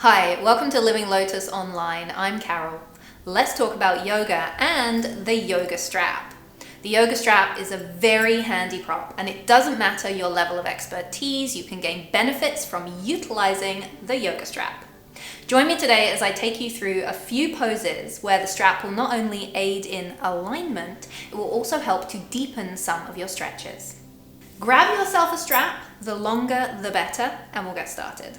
Hi, welcome to Living Lotus Online. I'm Carole. Let's talk about yoga and the yoga strap. The yoga strap is a very handy prop, and it doesn't matter your level of expertise, you can gain benefits from utilizing the yoga strap. Join me today as I take you through a few poses where the strap will not only aid in alignment, it will also help to deepen some of your stretches. Grab yourself a strap, the longer the better, and we'll get started.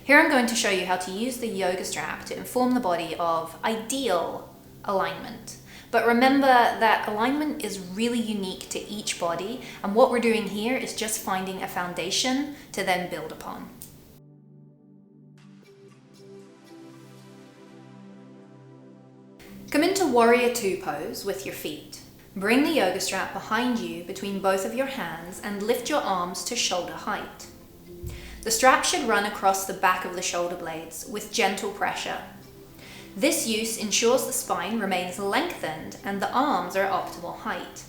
Here I'm going to show you how to use the yoga strap to inform the body of ideal alignment. But remember that alignment is really unique to each body, and what we're doing here is just finding a foundation to then build upon. Come into Warrior Two pose with your feet. Bring the yoga strap behind you between both of your hands and lift your arms to shoulder height. The strap should run across the back of the shoulder blades with gentle pressure. This use ensures the spine remains lengthened and the arms are at optimal height.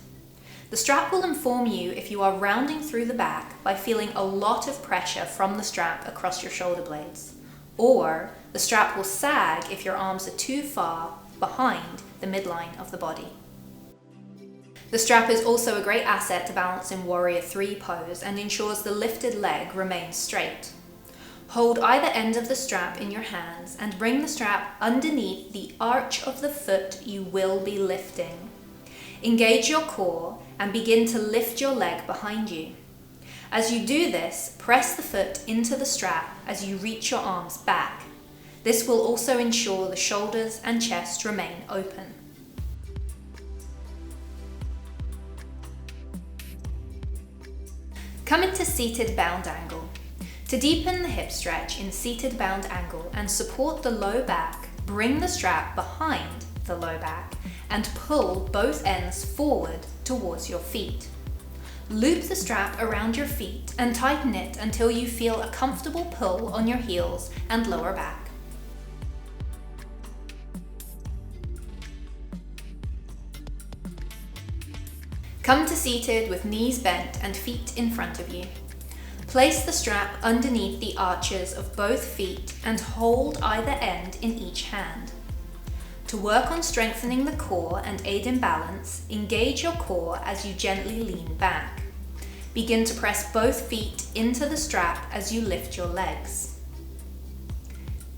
The strap will inform you if you are rounding through the back by feeling a lot of pressure from the strap across your shoulder blades, or the strap will sag if your arms are too far behind the midline of the body. The strap is also a great asset to balance in Warrior Three pose and ensures the lifted leg remains straight. Hold either end of the strap in your hands and bring the strap underneath the arch of the foot you will be lifting. Engage your core and begin to lift your leg behind you. As you do this, press the foot into the strap as you reach your arms back. This will also ensure the shoulders and chest remain open. Come into seated bound angle. To deepen the hip stretch in seated bound angle and support the low back, bring the strap behind the low back and pull both ends forward towards your feet. Loop the strap around your feet and tighten it until you feel a comfortable pull on your heels and lower back. Come to seated with knees bent and feet in front of you. Place the strap underneath the arches of both feet and hold either end in each hand. To work on strengthening the core and aid in balance, engage your core as you gently lean back. Begin to press both feet into the strap as you lift your legs.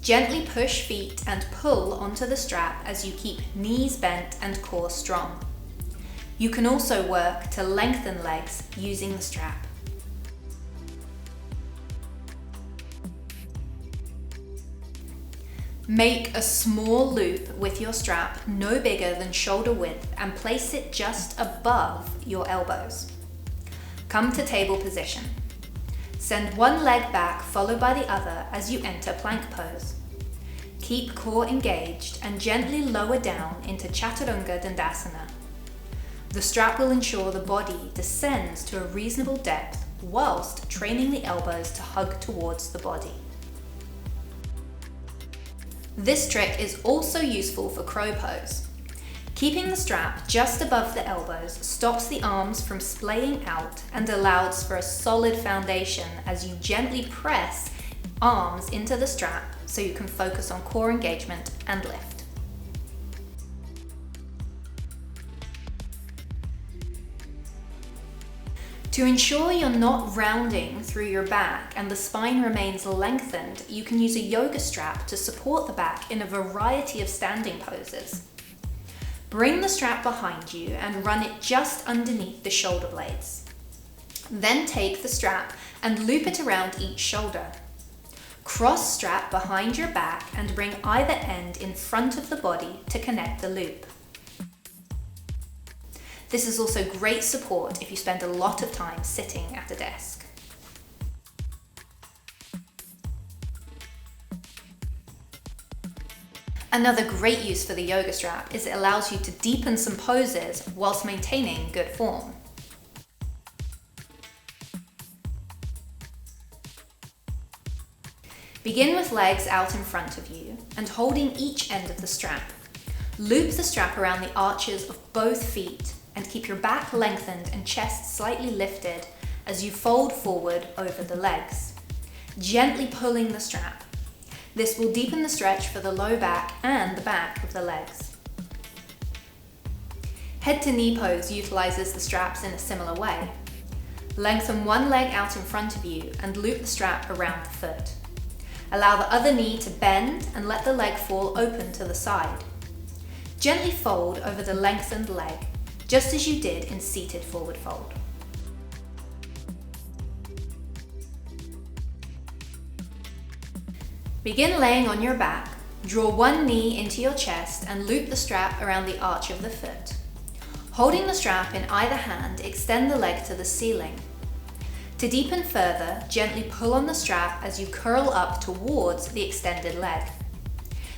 Gently push feet and pull onto the strap as you keep knees bent and core strong. You can also work to lengthen legs using the strap. Make a small loop with your strap no bigger than shoulder width and place it just above your elbows. Come to table position. Send one leg back followed by the other as you enter plank pose. Keep core engaged and gently lower down into Chaturanga Dandasana. The strap will ensure the body descends to a reasonable depth whilst training the elbows to hug towards the body. This trick is also useful for crow pose. Keeping the strap just above the elbows stops the arms from splaying out and allows for a solid foundation as you gently press arms into the strap so you can focus on core engagement and lift. To ensure you're not rounding through your back and the spine remains lengthened, you can use a yoga strap to support the back in a variety of standing poses. Bring the strap behind you and run it just underneath the shoulder blades. Then take the strap and loop it around each shoulder. Cross strap behind your back and bring either end in front of the body to connect the loop. This is also great support if you spend a lot of time sitting at a desk. Another great use for the yoga strap is it allows you to deepen some poses whilst maintaining good form. Begin with legs out in front of you and holding each end of the strap. Loop the strap around the arches of both feet and keep your back lengthened and chest slightly lifted as you fold forward over the legs, gently pulling the strap. This will deepen the stretch for the low back and the back of the legs. Head to knee pose utilizes the straps in a similar way. Lengthen one leg out in front of you and loop the strap around the foot. Allow the other knee to bend and let the leg fall open to the side. Gently fold over the lengthened leg, just as you did in seated forward fold. Begin laying on your back. Draw one knee into your chest and loop the strap around the arch of the foot. Holding the strap in either hand, extend the leg to the ceiling. To deepen further, gently pull on the strap as you curl up towards the extended leg.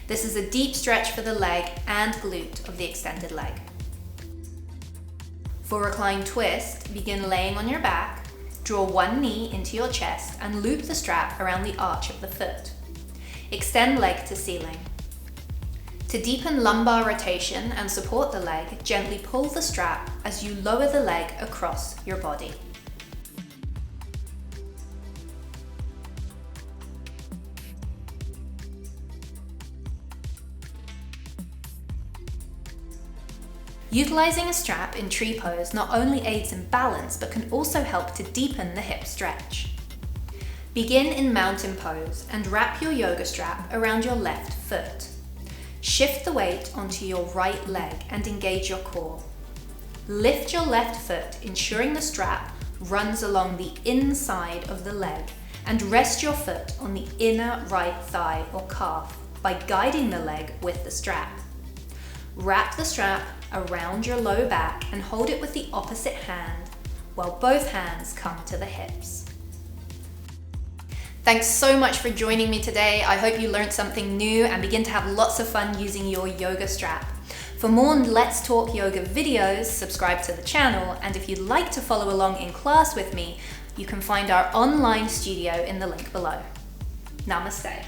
This is a deep stretch for the leg and glute of the extended leg. For reclined twist, begin laying on your back, draw one knee into your chest and loop the strap around the arch of the foot. Extend leg to ceiling. To deepen lumbar rotation and support the leg, gently pull the strap as you lower the leg across your body. Utilizing a strap in tree pose not only aids in balance but can also help to deepen the hip stretch. Begin in mountain pose and wrap your yoga strap around your left foot. Shift the weight onto your right leg and engage your core. Lift your left foot, ensuring the strap runs along the inside of the leg, and rest your foot on the inner right thigh or calf by guiding the leg with the strap. Wrap the strap around your low back and hold it with the opposite hand while both hands come to the hips. Thanks so much for joining me today. I hope you learned something new and begin to have lots of fun using your yoga strap. For more Let's Talk Yoga videos, subscribe to the channel, and if you'd like to follow along in class with me, you can find our online studio in the link below. Namaste.